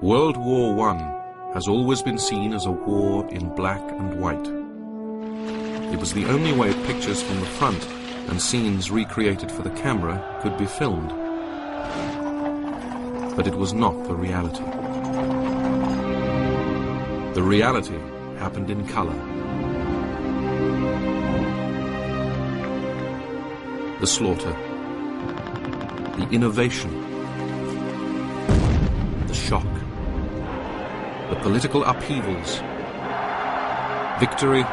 World War I has always been seen as a war in black and white. It was the only way pictures from the front and scenes recreated for the camera could be filmed. But it was not the reality. The reality happened in color. The slaughter, the innovation, the shock, the political upheavals, victory,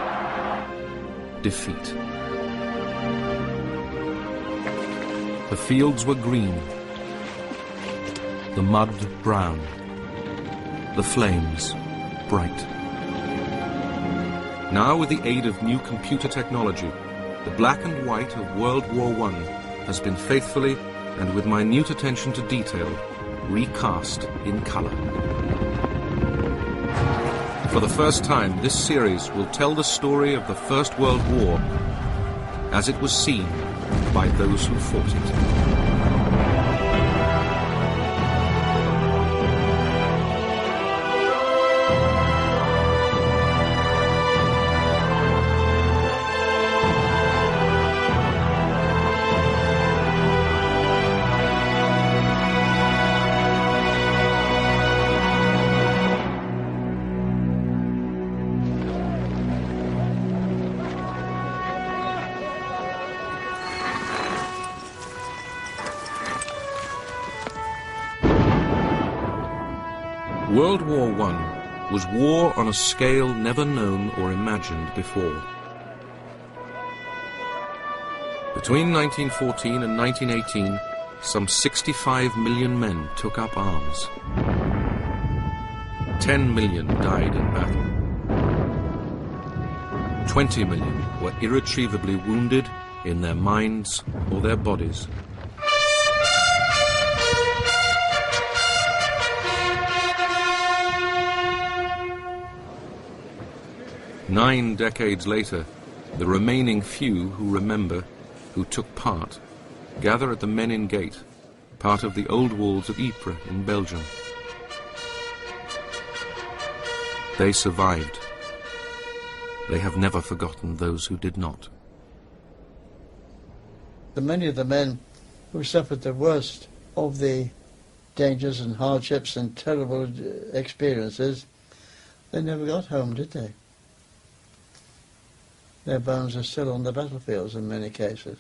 defeat. The fields were green, the mud brown, the flames bright. Now, with the aid of new computer technology, the black and white of World War I has been faithfully and with minute attention to detail recast in color. For the first time, this series will tell the story of the First World War as it was seen by those who fought it. World War I was war on a scale never known or imagined before. Between 1914 and 1918, some 65 million men took up arms. 10 million died in battle. 20 million were irretrievably wounded in their minds or their bodies. Nine decades later, the remaining few who remember, who took part, gather at the Menin Gate, part of the old walls of Ypres in Belgium. They survived. They have never forgotten those who did not. Many of the men who suffered the worst of the dangers and hardships and terrible experiences, they never got home, did they? Their bones are still on the battlefields in many cases.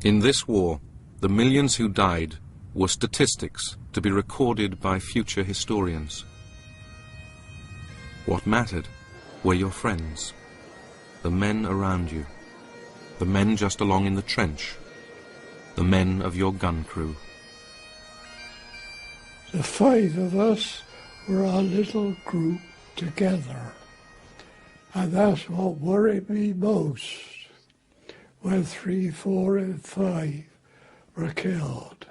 In this war, the millions who died were statistics to be recorded by future historians. What mattered were your friends, the men around you, the men just along in the trench, the men of your gun crew. The 5 of us were a little group together, and that's what worried me most when 3, 4 and 5 were killed.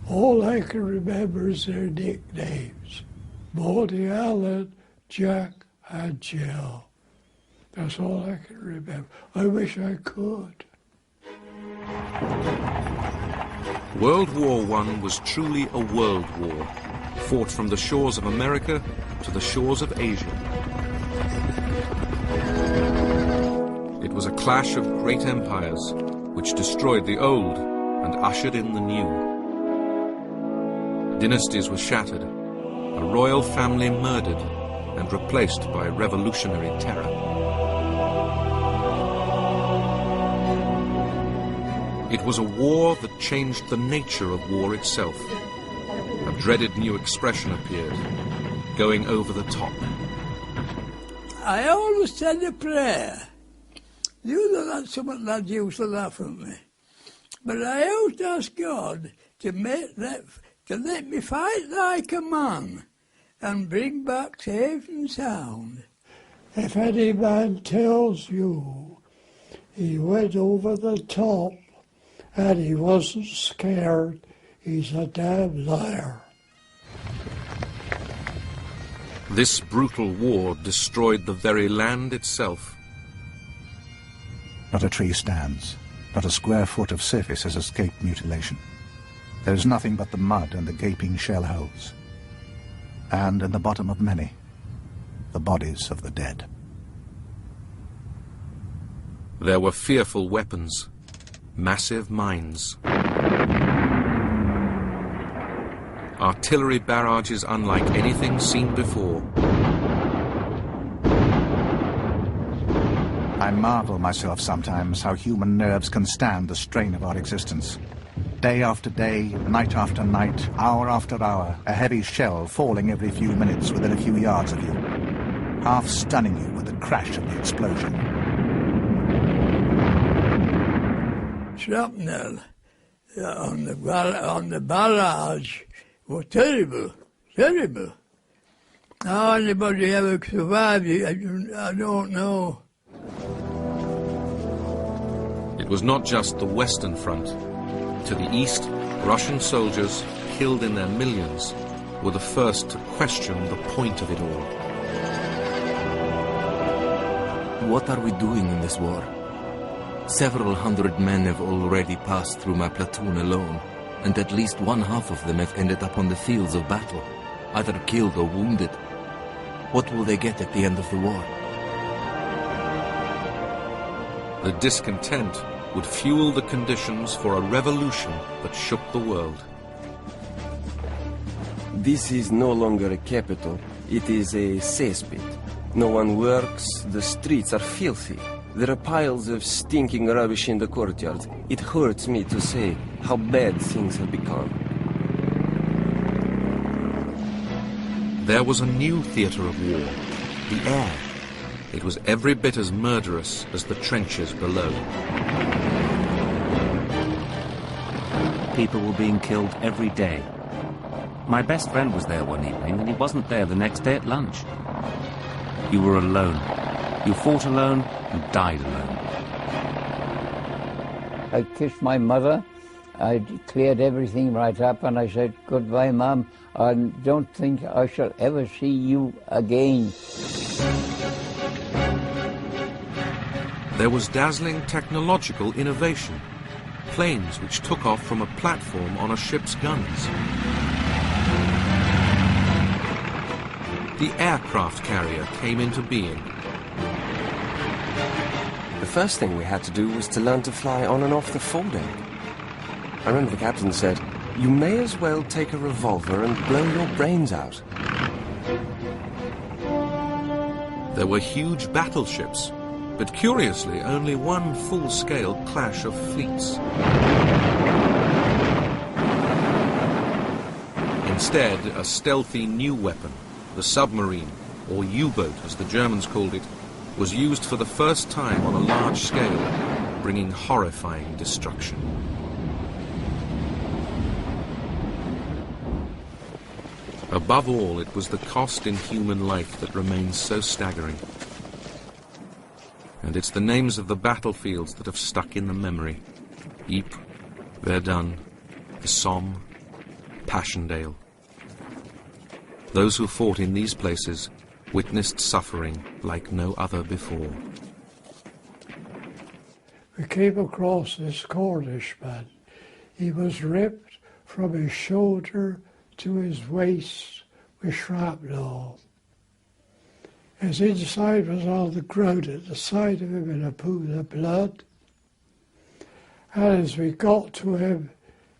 All I can remember is their nicknames: Maudie Allen, Jack and Jill. That's all I can remember. I wish I could. World War I was truly a world war, fought from the shores of America to the shores of Asia. It was a clash of great empires which destroyed the old and ushered in the new. Dynasties were shattered, a royal family murdered and replaced by revolutionary terror. It was a war that changed the nature of war itself. A dreaded new expression appeared, going over the top. I always said a prayer. You know that's something that used to laugh at me. But I always ask God to let me fight like a man and bring back safe and sound. If any man tells you he went over the top and he wasn't scared, he's a damn liar. This brutal war destroyed the very land itself. Not a tree stands, Not a square foot of surface has escaped mutilation. There is nothing but the mud and the gaping shell holes. And in the bottom of many, the bodies of the dead. There were fearful weapons, massive mines, artillery barrages unlike anything seen before. I marvel myself sometimes how human nerves can stand the strain of our existence. Day after day, night after night, hour after hour, a heavy shell falling every few minutes within a few yards of you, half stunning you with the crash of the explosion. Shrapnel on the barrage was terrible, terrible. How anybody ever survived it, I don't know. It was not just the Western Front. To the east, Russian soldiers, killed in their millions, were the first to question the point of it all. What are we doing in this war? Several hundred men have already passed through my platoon alone, and at least one half of them have ended up on the fields of battle, either killed or wounded. What will they get at the end of the war? The discontent would fuel the conditions for a revolution that shook the world. This is no longer a capital, it is a cesspit. No one works, the streets are filthy. There are piles of stinking rubbish in the courtyards. It hurts me to say how bad things have become. There was a new theatre of war, the air. It was every bit as murderous as the trenches below. People were being killed every day. My best friend was there one evening, and he wasn't there the next day at lunch. You were alone. You fought alone, you died alone. I kissed my mother. I cleared everything right up, and I said, "Goodbye, Mum. I don't think I shall ever see you again." There was dazzling technological innovation. Planes which took off from a platform on a ship's guns. The aircraft carrier came into being. The first thing we had to do was to learn to fly on and off the foredeck. I remember the captain said, "You may as well take a revolver and blow your brains out." There were huge battleships, but curiously only one full-scale clash of fleets. Instead, a stealthy new weapon, the submarine, or U-boat as the Germans called it, was used for the first time on a large scale, bringing horrifying destruction. Above all, it was the cost in human life that remains so staggering. And it's the names of the battlefields that have stuck in the memory. Ypres, Verdun, the Somme, Passchendaele. Those who fought in these places witnessed suffering like no other before. We came across this Cornish man. He was ripped from his shoulder to his waist with shrapnel. His inside was on the ground at the side of him in a pool of blood. And as we got to him,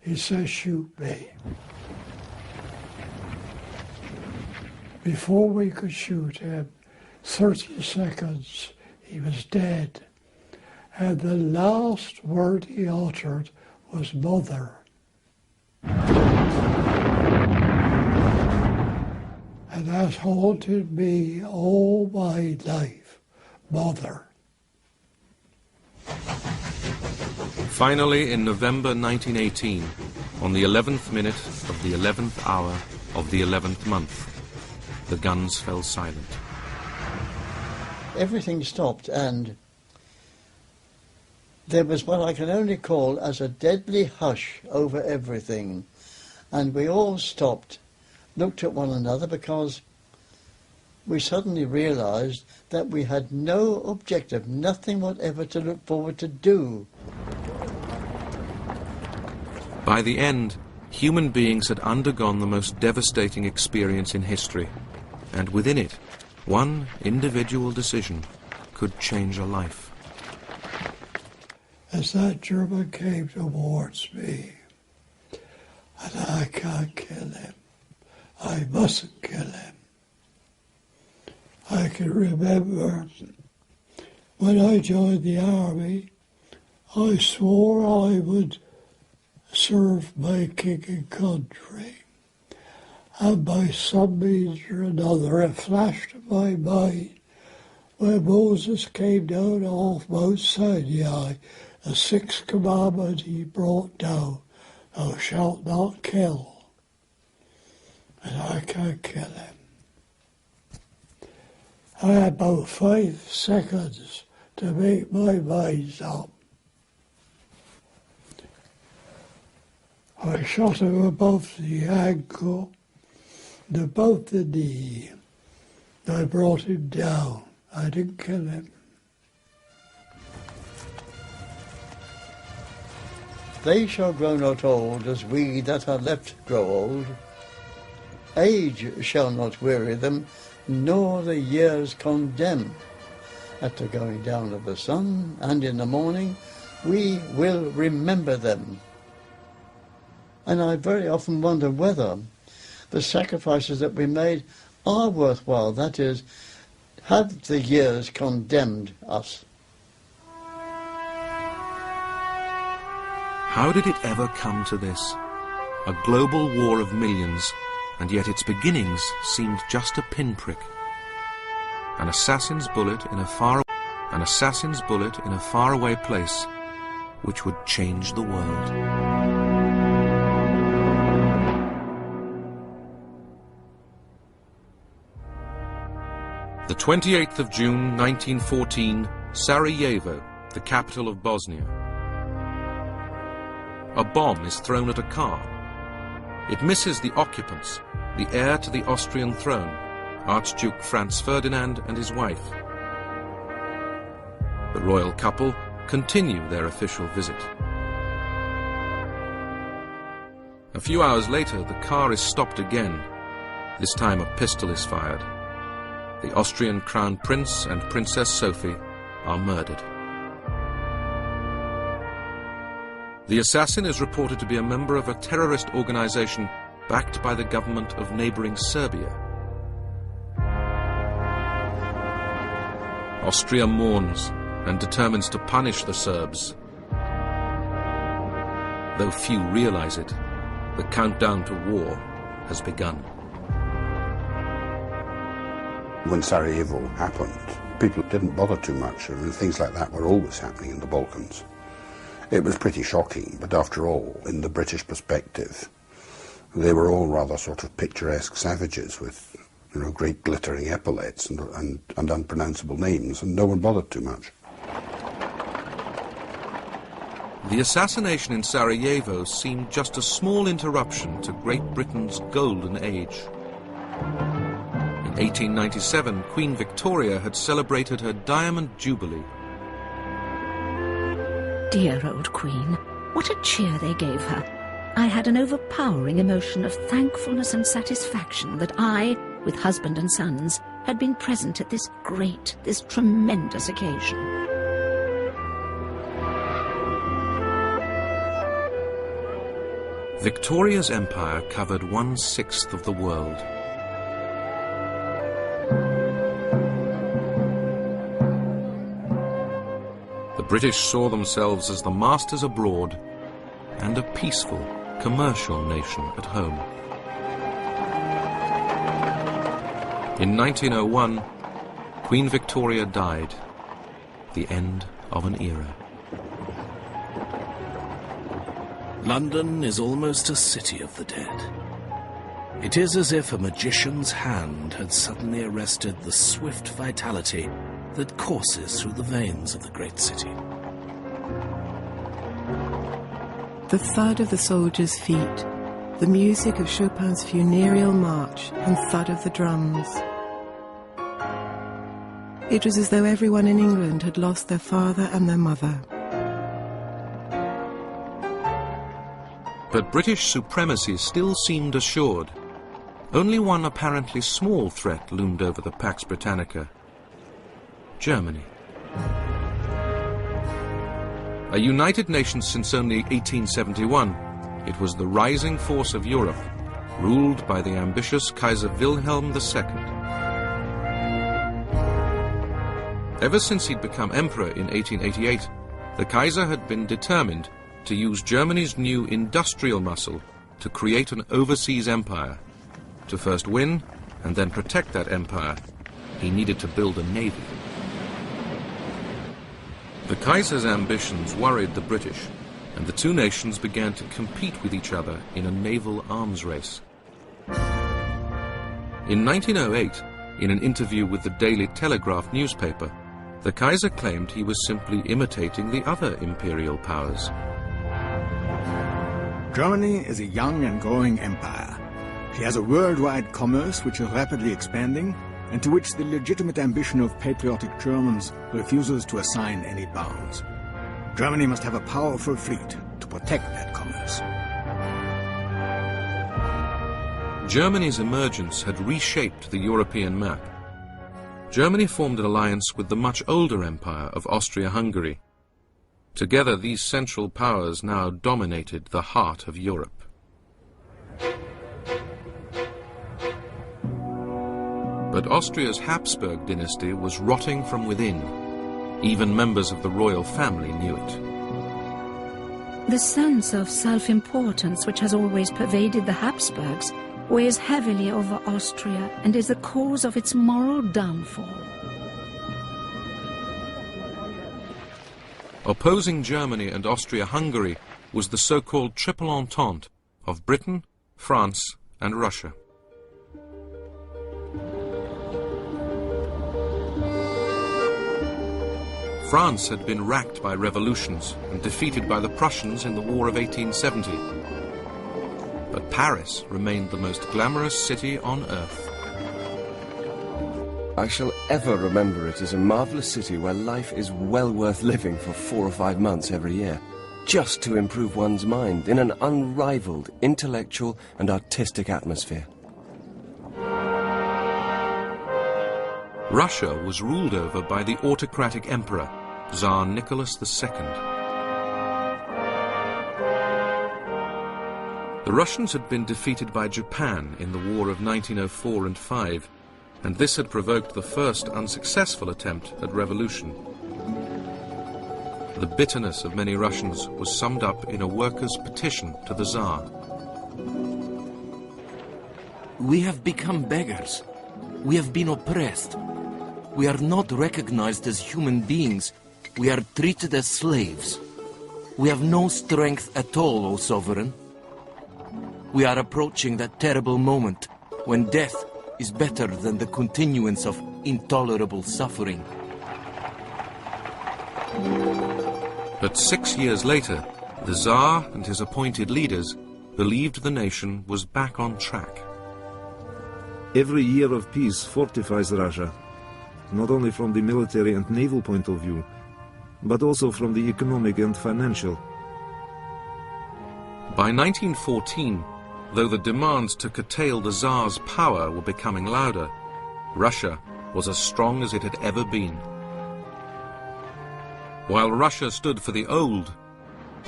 he said, "Shoot me." Before we could shoot him, 30 seconds, he was dead. And the last word he uttered was "mother." And that haunted me all my life, mother. Finally, in November 1918, on the 11th minute of the 11th hour of the 11th month, the guns fell silent. Everything stopped, and there was what I can only call as a deadly hush over everything. And we all stopped, looked at one another, because we suddenly realized that we had no objective, nothing whatever to look forward to do. By the end, human beings had undergone the most devastating experience in history, and within it, one individual decision could change a life. As that German came towards me, and I can't kill him, I mustn't kill him. I can remember when I joined the army, I swore I would serve my king and country. And by some means or another, it flashed in my mind when Moses came down off Mount Sinai, the sixth commandment he brought down, thou shalt not kill. And I can't kill him. I had about 5 seconds to make my mind up. I shot him above the ankle and above the knee. I brought him down. I didn't kill him. They shall grow not old as we that are left grow old. Age shall not weary them, nor the years condemn. At the going down of the sun and in the morning, we will remember them. And I very often wonder whether the sacrifices that we made are worthwhile. That is, have the years condemned us? How did it ever come to this? A global war of millions, and yet its beginnings seemed just a pinprick. An assassin's bullet in a faraway place, which would change the world. The 28th of June, 1914, Sarajevo, the capital of Bosnia. A bomb is thrown at a car. It misses the occupants, the heir to the Austrian throne, Archduke Franz Ferdinand and his wife. The royal couple continue their official visit. A few hours later, the car is stopped again. This time a pistol is fired. The Austrian Crown Prince and Princess Sophie are murdered. The assassin is reported to be a member of a terrorist organization backed by the government of neighboring Serbia. Austria mourns and determines to punish the Serbs. Though few realize it, the countdown to war has begun. When Sarajevo happened, people didn't bother too much. I mean, things like that were always happening in the Balkans. It was pretty shocking, but after all, in the British perspective, they were all rather sort of picturesque savages with, you know, great glittering epaulets and unpronounceable names, and no one bothered too much. The assassination in Sarajevo seemed just a small interruption to Great Britain's golden age. In 1897, Queen Victoria had celebrated her Diamond Jubilee. Dear old Queen, what a cheer they gave her. I had an overpowering emotion of thankfulness and satisfaction that I, with husband and sons, had been present at this tremendous occasion. Victoria's empire covered 1/6 of the world. The British saw themselves as the masters abroad and a peaceful, commercial nation at home. In 1901, Queen Victoria died, the end of an era. London is almost a city of the dead. It is as if a magician's hand had suddenly arrested the swift vitality that courses through the veins of the great city. The thud of the soldiers' feet, the music of Chopin's funereal march and thud of the drums. It was as though everyone in England had lost their father and their mother. But British supremacy still seemed assured. Only one apparently small threat loomed over the Pax Britannica: Germany. A united nation since only 1871, it was the rising force of Europe, ruled by the ambitious Kaiser Wilhelm II. Ever since he'd become emperor in 1888, the Kaiser had been determined to use Germany's new industrial muscle to create an overseas empire. To first win and then protect that empire, he needed to build a navy. The Kaiser's ambitions worried the British, and the two nations began to compete with each other in a naval arms race. In 1908, in an interview with the Daily Telegraph newspaper, the Kaiser claimed he was simply imitating the other imperial powers. Germany is a young and growing empire. She has a worldwide commerce which is rapidly expanding, and to which the legitimate ambition of patriotic Germans refuses to assign any bounds. Germany must have a powerful fleet to protect that commerce. Germany's emergence had reshaped the European map. Germany formed an alliance with the much older empire of Austria-Hungary. Together, these central powers now dominated the heart of Europe. But Austria's Habsburg dynasty was rotting from within. Even members of the royal family knew it. The sense of self-importance which has always pervaded the Habsburgs weighs heavily over Austria and is the cause of its moral downfall. Opposing Germany and Austria-Hungary was the so-called Triple Entente of Britain, France, and Russia. France had been racked by revolutions and defeated by the Prussians in the War of 1870. But Paris remained the most glamorous city on earth. I shall ever remember it as a marvelous city where life is well worth living for 4 or 5 months every year, just to improve one's mind in an unrivaled intellectual and artistic atmosphere. Russia was ruled over by the autocratic emperor, Tsar Nicholas II. The Russians had been defeated by Japan in the War of 1904 and 5, and this had provoked the first unsuccessful attempt at revolution. The bitterness of many Russians was summed up in a workers' petition to the Tsar. We have become beggars. We have been oppressed. We are not recognized as human beings. We are treated as slaves. We have no strength at all, O Sovereign. We are approaching that terrible moment when death is better than the continuance of intolerable suffering. But 6 years later, the Tsar and his appointed leaders believed the nation was back on track. Every year of peace fortifies Russia, not only from the military and naval point of view, but also from the economic and financial. By 1914, though the demands to curtail the Tsar's power were becoming louder, Russia was as strong as it had ever been. While Russia stood for the old,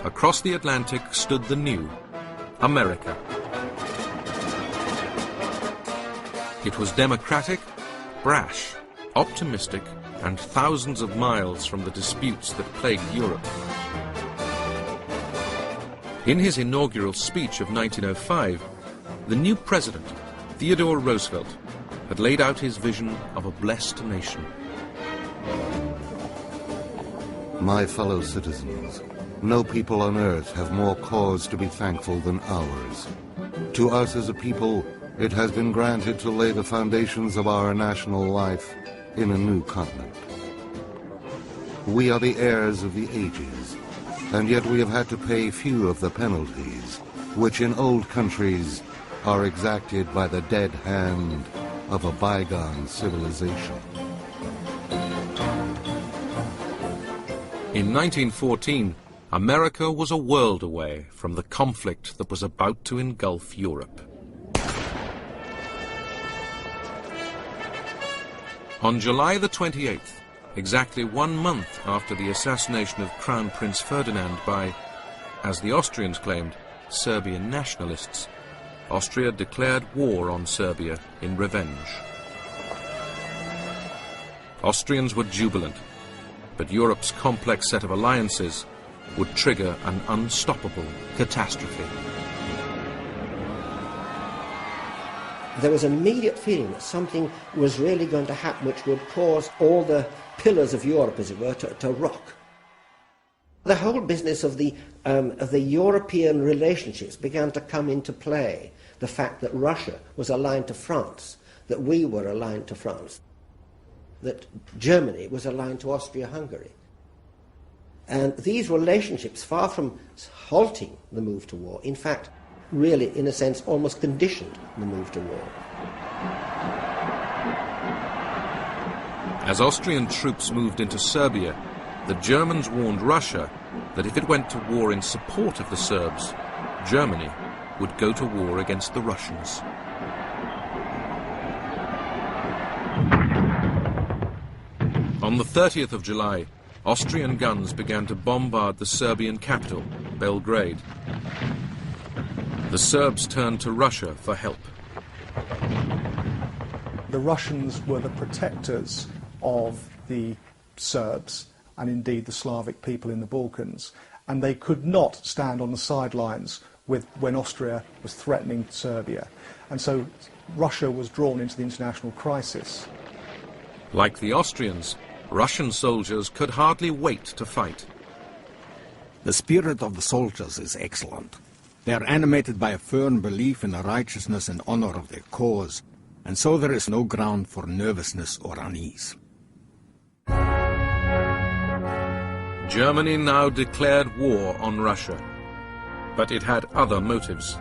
across the Atlantic stood the new, America. It was democratic, brash, optimistic, and thousands of miles from the disputes that plagued Europe. In his inaugural speech of 1905, the new president, Theodore Roosevelt, had laid out his vision of a blessed nation. My fellow citizens, no people on earth have more cause to be thankful than ours. To us as a people, it has been granted to lay the foundations of our national life in a new continent. We are the heirs of the ages, and yet we have had to pay few of the penalties, which in old countries are exacted by the dead hand of a bygone civilization. In 1914, America was a world away from the conflict that was about to engulf Europe. On July the 28th, exactly 1 month after the assassination of Crown Prince Ferdinand by, as the Austrians claimed, Serbian nationalists, Austria declared war on Serbia in revenge. Austrians were jubilant, but Europe's complex set of alliances would trigger an unstoppable catastrophe. There was an immediate feeling that something was really going to happen which would cause all the pillars of Europe, as it were, to rock. The whole business of the European relationships began to come into play. The fact that Russia was aligned to France, that we were aligned to France, that Germany was aligned to Austria-Hungary. And these relationships, far from halting the move to war, in fact, really, in a sense, almost conditioned the move to war. As Austrian troops moved into Serbia, the Germans warned Russia that if it went to war in support of the Serbs, Germany would go to war against the Russians. On the 30th of July, Austrian guns began to bombard the Serbian capital, Belgrade. The Serbs turned to Russia for help. The Russians were the protectors of the Serbs and indeed the Slavic people in the Balkans, and they could not stand on the sidelines when Austria was threatening Serbia. And so Russia was drawn into the international crisis. Like the Austrians, Russian soldiers could hardly wait to fight. The spirit of the soldiers is excellent. They are animated by a firm belief in the righteousness and honor of their cause, and so there is no ground for nervousness or unease. Germany now declared war on Russia, but it had other motives.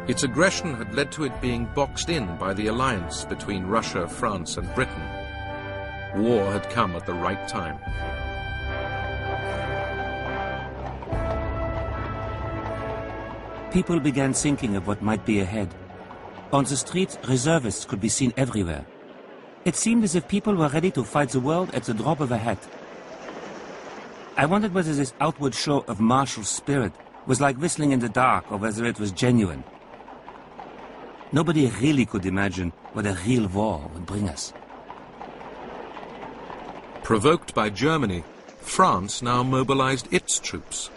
Its aggression had led to it being boxed in by the alliance between Russia, France, and Britain. War had come at the right time. People began thinking of what might be ahead. On the streets, reservists could be seen everywhere. It seemed as if people were ready to fight the world at the drop of a hat. I wondered whether this outward show of martial spirit was like whistling in the dark, or whether it was genuine. Nobody really could imagine what a real war would bring us. Provoked by Germany, France now mobilized its troops.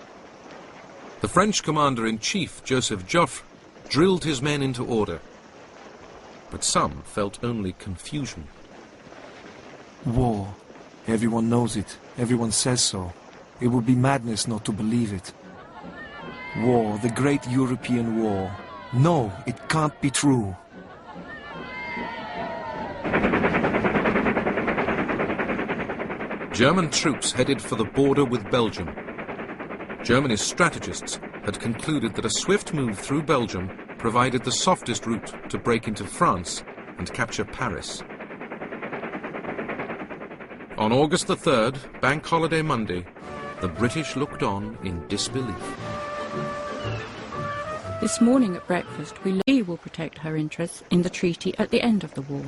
The French commander-in-chief, Joseph Joffre, drilled his men into order. But some felt only confusion. War. Everyone knows it. Everyone says so. It would be madness not to believe it. War, the great European war. No, it can't be true. German troops headed for the border with Belgium. Germany's strategists had concluded that a swift move through Belgium provided the softest route to break into France and capture Paris. On August the 3rd, Bank Holiday Monday, the British looked on in disbelief. This morning at breakfast, we will protect her interests in the treaty at the end of the war.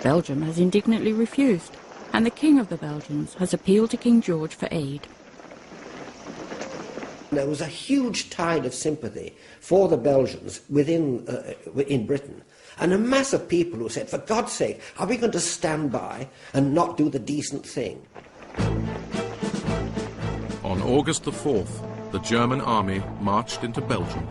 Belgium has indignantly refused, and the King of the Belgians has appealed to King George for aid. There was a huge tide of sympathy for the Belgians in Britain, and a mass of people who said, for God's sake, are we going to stand by and not do the decent thing? On August the 4th, the German army marched into Belgium.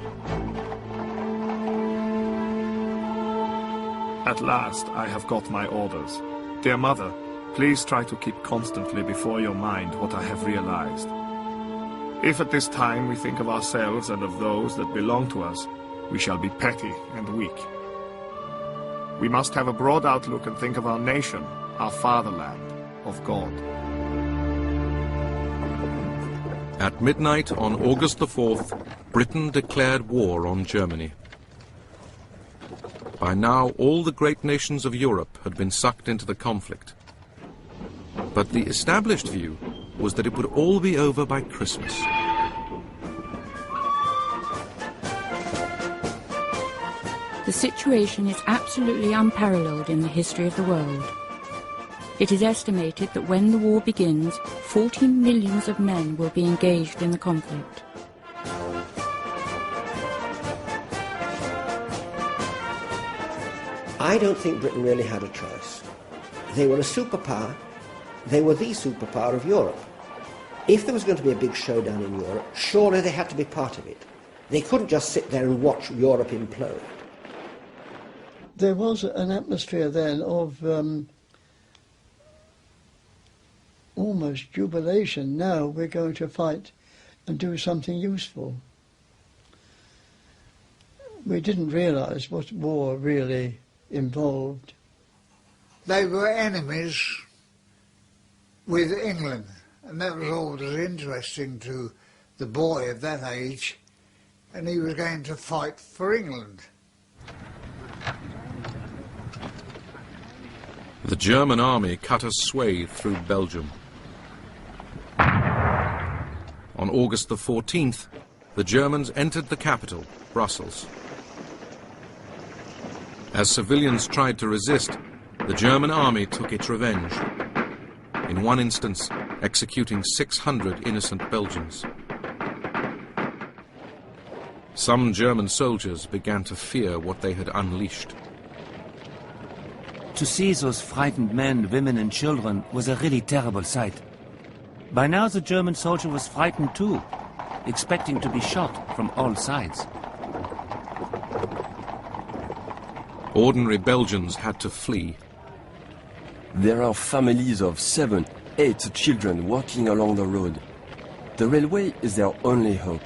At last I have got my orders. Dear Mother, please try to keep constantly before your mind what I have realized. If at this time we think of ourselves and of those that belong to us, we shall be petty and weak. We must have a broad outlook and think of our nation, our fatherland, of God. At midnight on August the 4th, Britain declared war on Germany. By now, all the great nations of Europe had been sucked into the conflict. But the established view was that it would all be over by Christmas. The situation is absolutely unparalleled in the history of the world. It is estimated that when the war begins, 40 millions of men will be engaged in the conflict. I don't think Britain really had a choice. They were a superpower. They were the superpower of Europe. If there was going to be a big showdown in Europe, surely they had to be part of it. They couldn't just sit there and watch Europe implode. There was an atmosphere then of almost jubilation. Now we're going to fight and do something useful. We didn't realise what war really involved. They were enemies with England, and that was always interesting to the boy of that age, and he was going to fight for England. The German army cut a swathe through Belgium. On August the 14th, the Germans entered the capital, Brussels. As civilians tried to resist, the German army took its revenge, in one instance executing 600 innocent Belgians. Some German soldiers began to fear what they had unleashed. To see those frightened men, women and children was a really terrible sight. By now the German soldier was frightened too, expecting to be shot from all sides. Ordinary Belgians had to flee. There are families of 7, 8 children walking along the road. The railway is their only hope.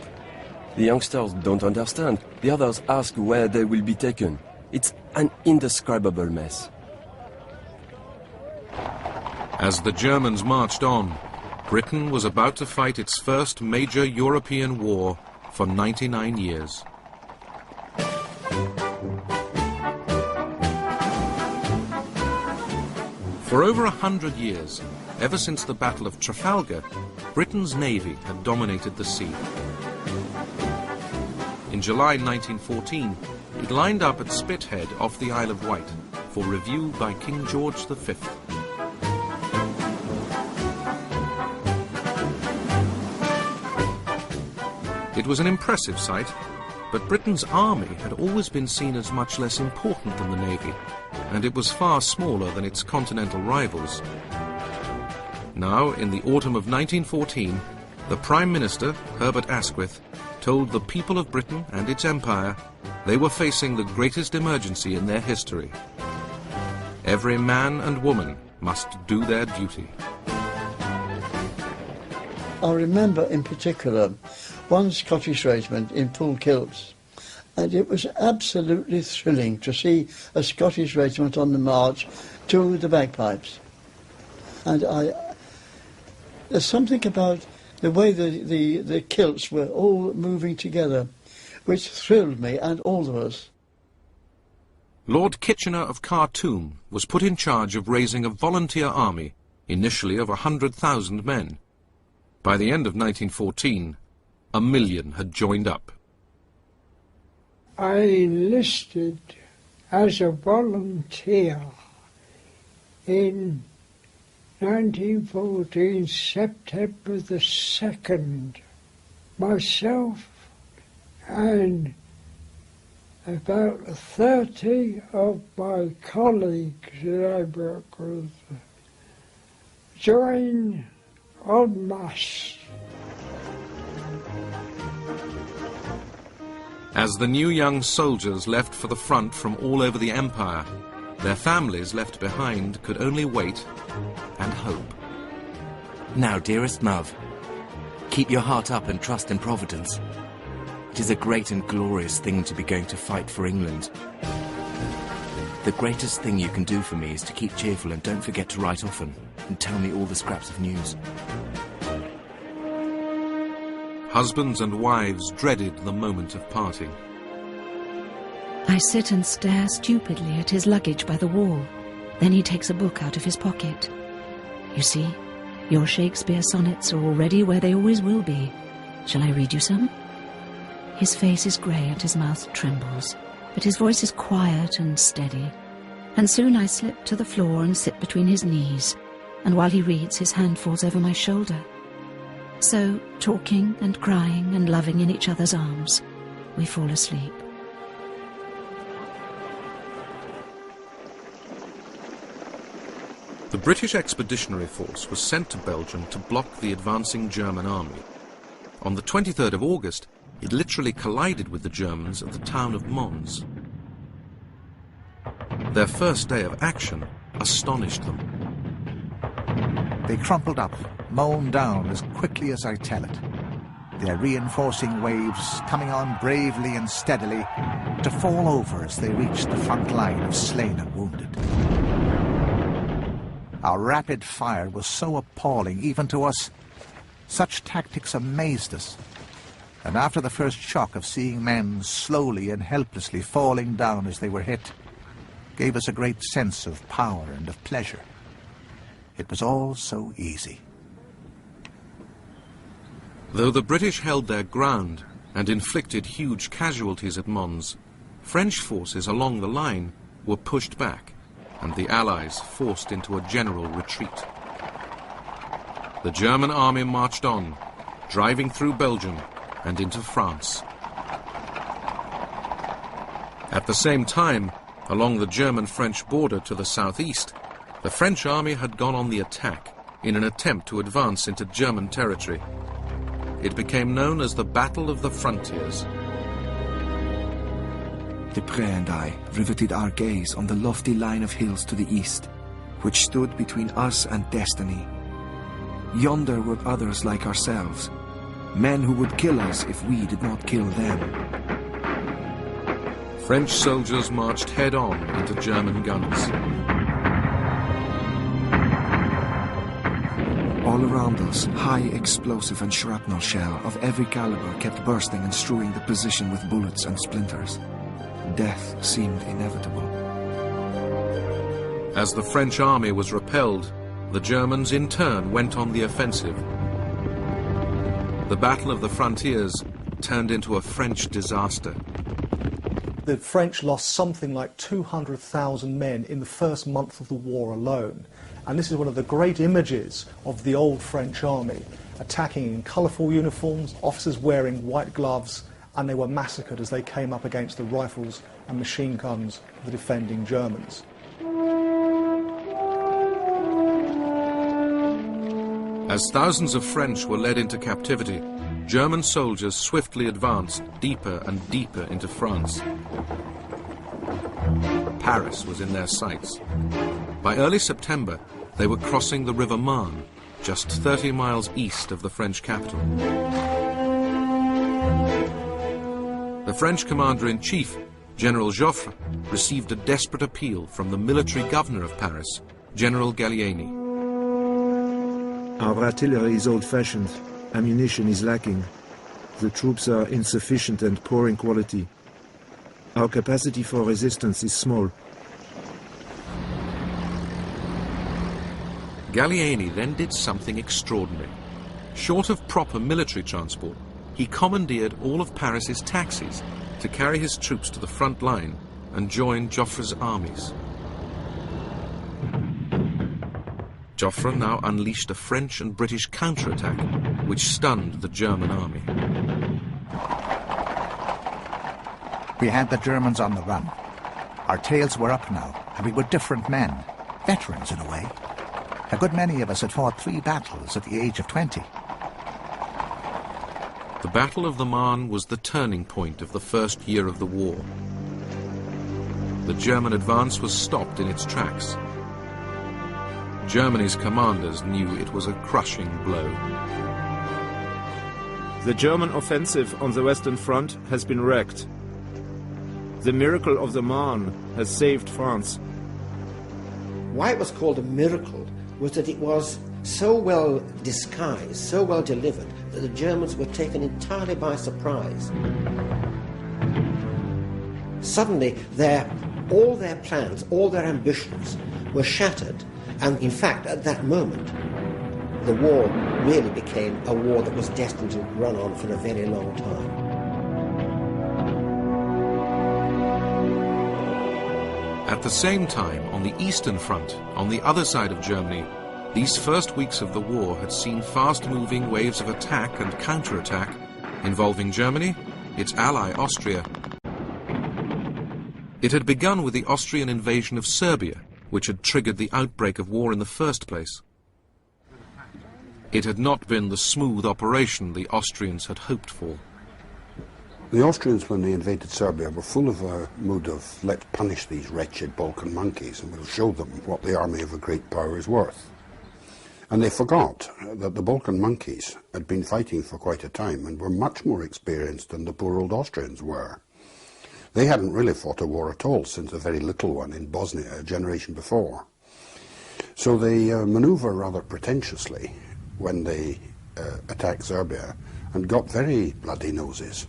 The youngsters don't understand. The others ask where they will be taken. It's an indescribable mess. As the Germans marched on, Britain was about to fight its first major European war for 99 years. For over 100 years, ever since the Battle of Trafalgar, Britain's navy had dominated the sea. In July 1914, it lined up at Spithead off the Isle of Wight for review by King George V. It was an impressive sight, but Britain's army had always been seen as much less important than the navy, and it was far smaller than its continental rivals. Now, in the autumn of 1914, the Prime Minister, Herbert Asquith, told the people of Britain and its empire they were facing the greatest emergency in their history. Every man and woman must do their duty. I remember in particular one Scottish regiment in full kilts, and it was absolutely thrilling to see a Scottish regiment on the march to the bagpipes. And there's something about the way the kilts were all moving together which thrilled me and all of us. Lord Kitchener of Khartoum was put in charge of raising a volunteer army, initially of 100,000 men. By the end of 1914, 1 million had joined up. I enlisted as a volunteer in 1914, September the 2nd. Myself and about 30 of my colleagues that I work with joined en masse. As the new young soldiers left for the front from all over the empire, their families left behind could only wait and hope. Now, dearest Mav, keep your heart up and trust in Providence. It is a great and glorious thing to be going to fight for England. The greatest thing you can do for me is to keep cheerful and don't forget to write often and tell me all the scraps of news. Husbands and wives dreaded the moment of parting. I sit and stare stupidly at his luggage by the wall. Then he takes a book out of his pocket. You see, Your Shakespeare sonnets are already where they always will be. Shall I read you some? His face is grey and his mouth trembles, but his voice is quiet and steady. And soon I slip to the floor and sit between his knees, and while he reads, his hand falls over my shoulder. So, talking and crying and loving in each other's arms, we fall asleep. The British Expeditionary Force was sent to Belgium to block the advancing German army. On the 23rd of August, it literally collided with the Germans at the town of Mons. Their first day of action astonished them. They crumpled up, mown down as quickly as I tell it. Their reinforcing waves coming on bravely and steadily to fall over as they reached the front line of slain and wounded. Our rapid fire was so appalling even to us. Such tactics amazed us. And after the first shock of seeing men slowly and helplessly falling down as they were hit, gave us a great sense of power and of pleasure. It was all so easy. Though the British held their ground and inflicted huge casualties at Mons, French forces along the line were pushed back and the Allies forced into a general retreat. The German army marched on, driving through Belgium and into France. At the same time, along the German-French border to the southeast, the French army had gone on the attack in an attempt to advance into German territory. It became known as the Battle of the Frontiers. Deprez and I riveted our gaze on the lofty line of hills to the east, which stood between us and destiny. Yonder were others like ourselves, men who would kill us if we did not kill them. French soldiers marched head-on into German guns. All around us, high explosive and shrapnel shell of every caliber kept bursting and strewing the position with bullets and splinters. Death seemed inevitable. As the French army was repelled, the Germans in turn went on the offensive. The Battle of the Frontiers turned into a French disaster. The French lost something like 200,000 men in the first month of the war alone. And this is one of the great images of the old French army, attacking in colourful uniforms, officers wearing white gloves, and they were massacred as they came up against the rifles and machine guns of the defending Germans. As thousands of French were led into captivity, German soldiers swiftly advanced deeper and deeper into France. Paris was in their sights. By early September, they were crossing the River Marne, just 30 miles east of the French capital. The French commander-in-chief, General Joffre, received a desperate appeal from the military governor of Paris, General Gallieni. Our artillery is old-fashioned. Ammunition is lacking. The troops are insufficient and poor in quality. Our capacity for resistance is small. Gallieni then did something extraordinary. Short of proper military transport, he commandeered all of Paris's taxis to carry his troops to the front line and join Joffre's armies. Joffre now unleashed a French and British counterattack, which stunned the German army. We had the Germans on the run. Our tails were up now, and we were different men, veterans in a way. A good many of us had fought 3 battles at the age of 20. The Battle of the Marne was the turning point of the first year of the war. The German advance was stopped in its tracks. Germany's commanders knew it was a crushing blow. The German offensive on the Western Front has been wrecked. The miracle of the Marne has saved France. Why it was called a miracle was that it was so well disguised, so well delivered, that the Germans were taken entirely by surprise. Suddenly, all their plans, all their ambitions were shattered, and in fact, at that moment, the war really became a war that was destined to run on for a very long time. At the same time, on the Eastern Front, on the other side of Germany, these first weeks of the war had seen fast-moving waves of attack and counterattack involving Germany, its ally Austria. It had begun with the Austrian invasion of Serbia, which had triggered the outbreak of war in the first place. It had not been the smooth operation the Austrians had hoped for. The Austrians, when they invaded Serbia, were full of a mood of, let's punish these wretched Balkan monkeys and we'll show them what the army of a great power is worth. And they forgot that the Balkan monkeys had been fighting for quite a time and were much more experienced than the poor old Austrians were. They hadn't really fought a war at all since a very little one in Bosnia a generation before. So they manoeuvre rather pretentiously when they attacked Serbia and got very bloody noses.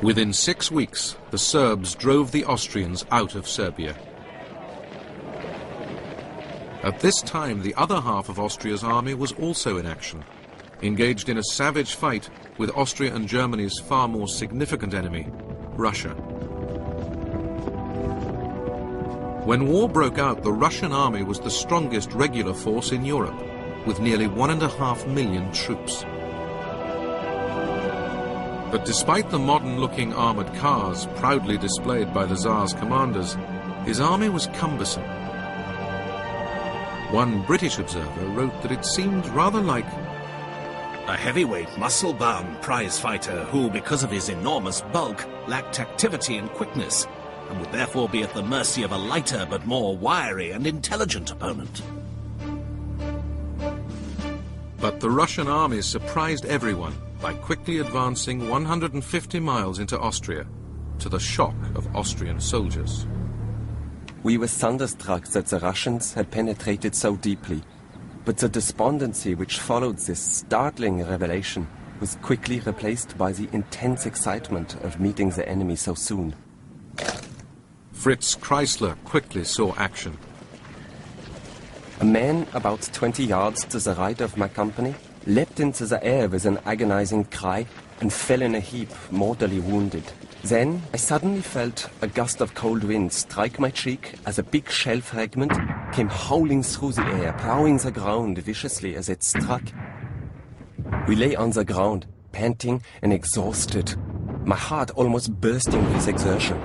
Within 6 weeks, the Serbs drove the Austrians out of Serbia. At this time, the other half of Austria's army was also in action, engaged in a savage fight with Austria and Germany's far more significant enemy, Russia. When war broke out, the Russian army was the strongest regular force in Europe, with nearly 1.5 million troops. But despite the modern-looking armoured cars proudly displayed by the Tsar's commanders, his army was cumbersome. One British observer wrote that it seemed rather like a heavyweight, muscle-bound prize fighter who, because of his enormous bulk, lacked activity and quickness, and would therefore be at the mercy of a lighter but more wiry and intelligent opponent. But the Russian army surprised everyone by quickly advancing 150 miles into Austria, to the shock of Austrian soldiers. We were thunderstruck that the Russians had penetrated so deeply, but the despondency which followed this startling revelation was quickly replaced by the intense excitement of meeting the enemy so soon. Fritz Kreisler quickly saw action. A man about 20 yards to the right of my company leapt into the air with an agonizing cry and fell in a heap, mortally wounded. Then I suddenly felt a gust of cold wind strike my cheek as a big shell fragment came howling through the air, plowing the ground viciously as it struck. We lay on the ground, panting and exhausted, my heart almost bursting with exertion.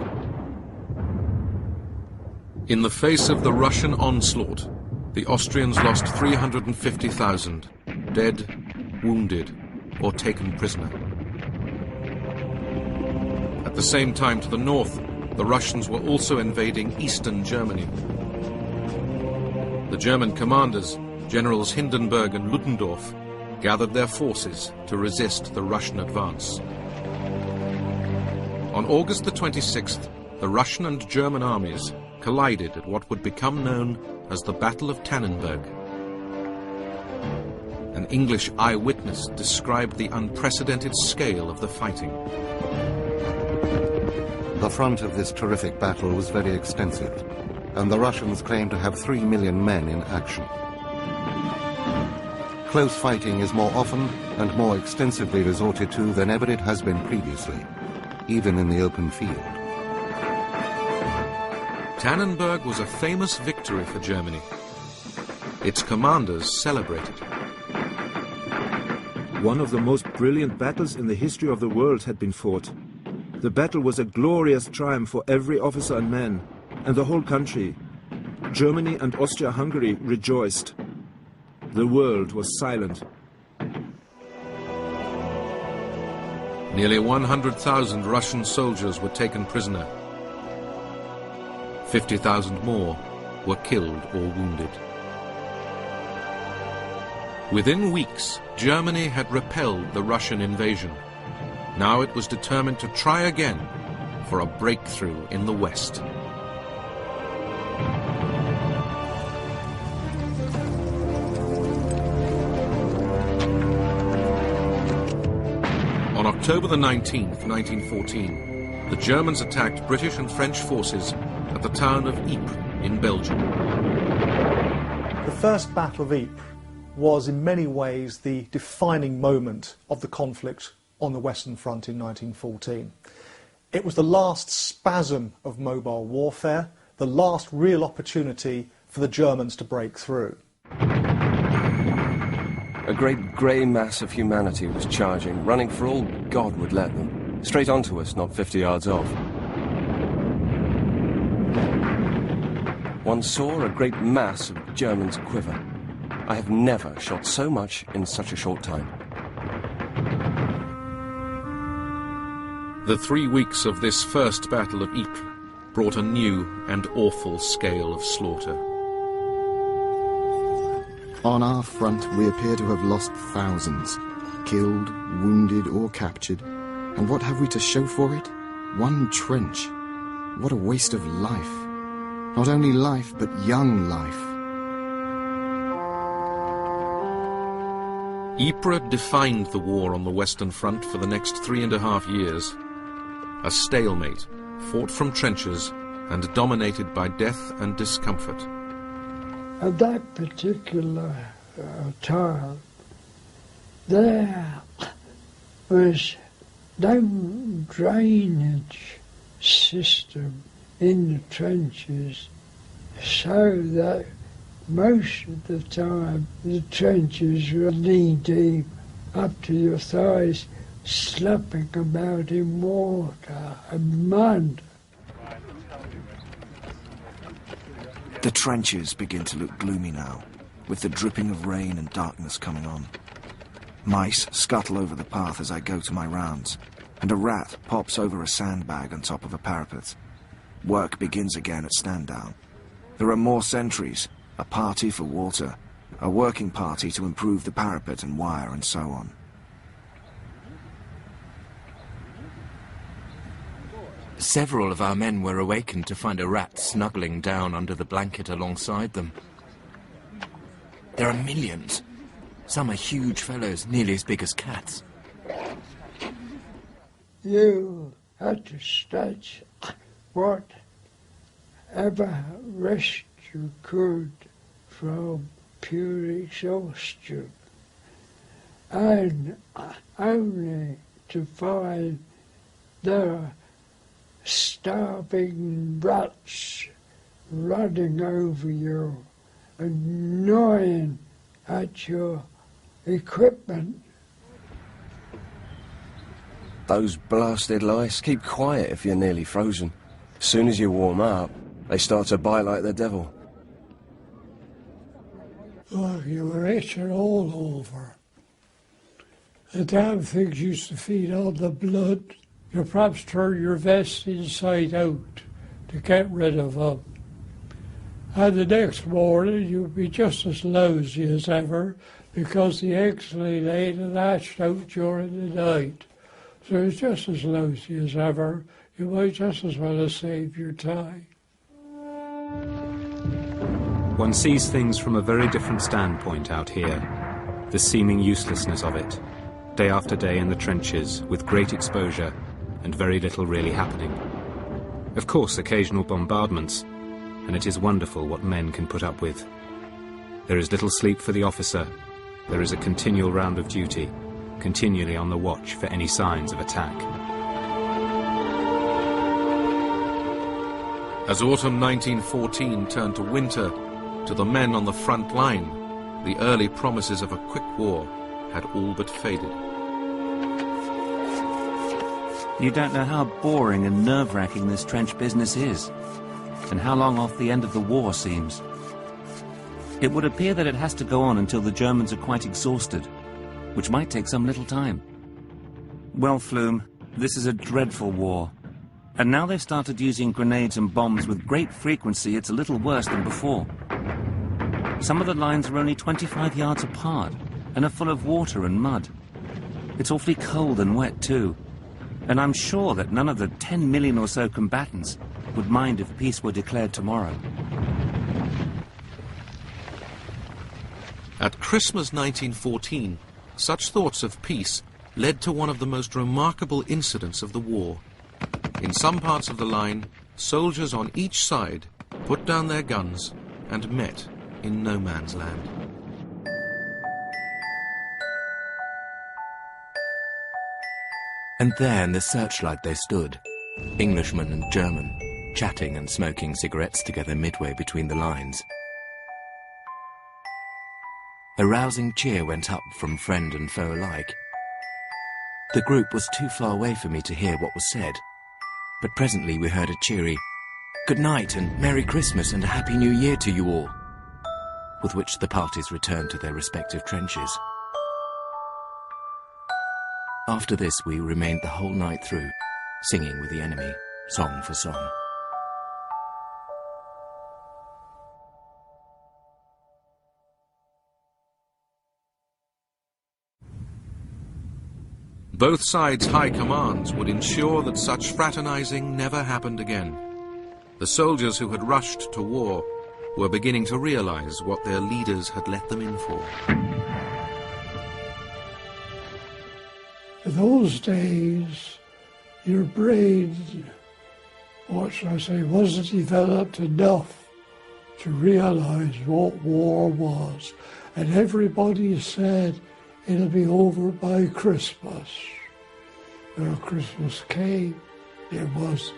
In the face of the Russian onslaught, the Austrians lost 350,000, dead, wounded, or taken prisoner. At the same time, to the north, the Russians were also invading eastern Germany. The German commanders, Generals Hindenburg and Ludendorff, gathered their forces to resist the Russian advance. On August the 26th, the Russian and German armies collided at what would become known as the Battle of Tannenberg. An English eyewitness described the unprecedented scale of the fighting. The front of this terrific battle was very extensive, and the Russians claimed to have 3 million men in action. Close fighting is more often and more extensively resorted to than ever it has been previously, even in the open field. Tannenberg was a famous victory for Germany. Its commanders celebrated. One of the most brilliant battles in the history of the world had been fought. The battle was a glorious triumph for every officer and man, and the whole country. Germany and Austria-Hungary rejoiced. The world was silent. Nearly 100,000 Russian soldiers were taken prisoner. 50,000 more were killed or wounded. Within weeks, Germany had repelled the Russian invasion. Now it was determined to try again for a breakthrough in the West. On October the 19th, 1914, the Germans attacked British and French forces at the town of Ypres in Belgium. The First Battle of Ypres was in many ways the defining moment of the conflict on the Western Front in 1914. It was the last spasm of mobile warfare, the last real opportunity for the Germans to break through. A great grey mass of humanity was charging, running for all God would let them, straight onto us, not 50 yards off. One saw a great mass of Germans quiver. I have never shot so much in such a short time. The 3 weeks of this first Battle of Ypres brought a new and awful scale of slaughter. On our front, we appear to have lost thousands, killed, wounded or captured. And what have we to show for it? One trench. What a waste of life. Not only life, but young life. Ypres defined the war on the Western Front for the next 3.5 years. A stalemate, fought from trenches and dominated by death and discomfort. At that particular time, there was no drainage system in the trenches, so that most of the time the trenches were knee-deep up to your thighs, slapping about in water and mud. The trenches begin to look gloomy now, with the dripping of rain and darkness coming on. Mice scuttle over the path as I go to my rounds, and a rat pops over a sandbag on top of a parapet. Work begins again at stand down. There are more sentries, a party for water, a working party to improve the parapet and wire, and so on. Several of our men were awakened to find a rat snuggling down under the blanket alongside them. There are millions. Some are huge fellows, nearly as big as cats. You had to stretch whatever rest you could from pure exhaustion, and only to find there starving rats running over you and gnawing at your equipment. Those blasted lice, keep quiet if you're nearly frozen. As soon as you warm up, they start to bite like the devil. Oh, you were itching all over. The damn things used to feed on the blood. You perhaps turn your vest inside out to get rid of them. And the next morning you'd be just as lousy as ever because the eggs lay laid and hatched out during the night. So it's just as lousy as ever. You might just as well have saved your time. One sees things from a very different standpoint out here. The seeming uselessness of it. Day after day in the trenches, with great exposure, and very little really happening. Of course, occasional bombardments, and it is wonderful what men can put up with. There is little sleep for the officer. There is a continual round of duty, continually on the watch for any signs of attack. As autumn 1914 turned to winter, to the men on the front line, the early promises of a quick war had all but faded. You don't know how boring and nerve-wracking this trench business is, and how long off the end of the war seems. It would appear that it has to go on until the Germans are quite exhausted, which might take some little time. Well, Flume, this is a dreadful war. And now they've started using grenades and bombs with great frequency. It's a little worse than before. Some of the lines are only 25 yards apart and are full of water and mud. It's awfully cold and wet too. And I'm sure that none of the 10 million or so combatants would mind if peace were declared tomorrow. At Christmas 1914, such thoughts of peace led to one of the most remarkable incidents of the war. In some parts of the line, soldiers on each side put down their guns and met in no man's land. And there in the searchlight they stood, Englishman and German, chatting and smoking cigarettes together midway between the lines. A rousing cheer went up from friend and foe alike. The group was too far away for me to hear what was said, but presently we heard a cheery, "Good night and Merry Christmas and a Happy New Year to you all," with which the parties returned to their respective trenches. After this we remained the whole night through, singing with the enemy, song for song. Both sides' high commands would ensure that such fraternizing never happened again. The soldiers who had rushed to war were beginning to realize what their leaders had let them in for. In those days, your brain, what should I say, wasn't developed enough to realize what war was. And everybody said it'll be over by Christmas. When Christmas came, it was